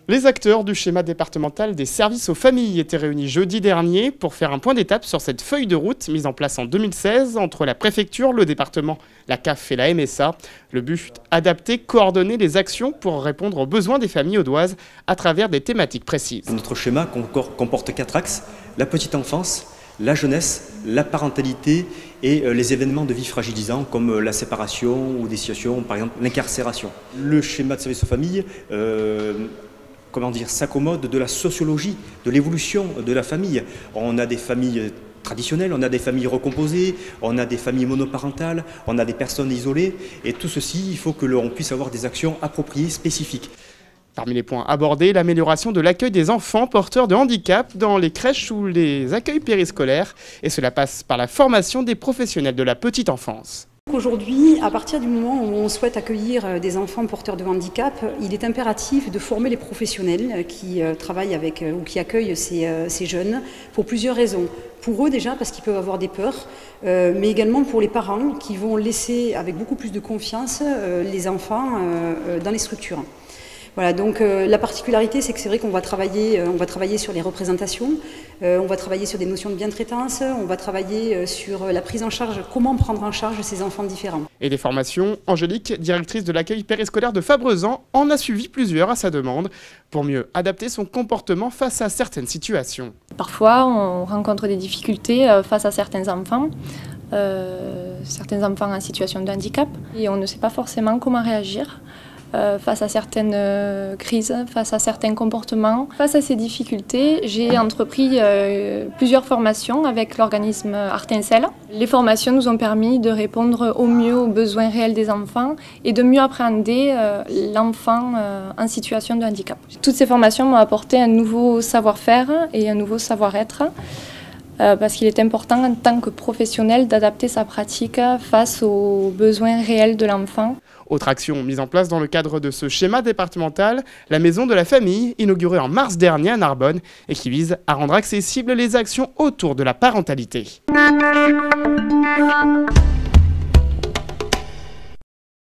Les acteurs du schéma départemental des services aux familles étaient réunis jeudi dernier pour faire un point d'étape sur cette feuille de route mise en place en 2016 entre la préfecture, le département, la CAF et la MSA. Le but, adapter, coordonner les actions pour répondre aux besoins des familles audoises à travers des thématiques précises. Notre schéma comporte 4 axes: la petite enfance, la jeunesse, la parentalité et les événements de vie fragilisants comme la séparation ou des situations, par exemple l'incarcération. Le schéma de services aux familles s'accommode de la sociologie, de l'évolution de la famille. On a des familles traditionnelles, on a des familles recomposées, on a des familles monoparentales, on a des personnes isolées, et tout ceci, il faut que l'on puisse avoir des actions appropriées, spécifiques. Parmi les points abordés, l'amélioration de l'accueil des enfants porteurs de handicap dans les crèches ou les accueils périscolaires, et cela passe par la formation des professionnels de la petite enfance. Aujourd'hui, à partir du moment où on souhaite accueillir des enfants porteurs de handicap, il est impératif de former les professionnels qui travaillent avec ou qui accueillent ces jeunes pour plusieurs raisons. Pour eux déjà, parce qu'ils peuvent avoir des peurs, mais également pour les parents qui vont laisser avec beaucoup plus de confiance les enfants dans les structures. Voilà, donc la particularité, c'est que c'est vrai qu'on va travailler sur les représentations, on va travailler sur des notions de bientraitance, on va travailler sur la prise en charge, comment prendre en charge ces enfants différents. Et des formations, Angélique, directrice de l'accueil périscolaire de Fabrezan, en a suivi plusieurs à sa demande pour mieux adapter son comportement face à certaines situations. Parfois, on rencontre des difficultés face à certains enfants en situation de handicap, et on ne sait pas forcément comment réagir. Face à certaines crises, face à certains comportements. Face à ces difficultés, j'ai entrepris plusieurs formations avec l'organisme Artincelle. Les formations nous ont permis de répondre au mieux aux besoins réels des enfants et de mieux appréhender l'enfant en situation de handicap. Toutes ces formations m'ont apporté un nouveau savoir-faire et un nouveau savoir-être. Parce qu'il est important en tant que professionnel d'adapter sa pratique face aux besoins réels de l'enfant. Autre action mise en place dans le cadre de ce schéma départemental, la Maison de la Famille, inaugurée en mars dernier à Narbonne et qui vise à rendre accessibles les actions autour de la parentalité.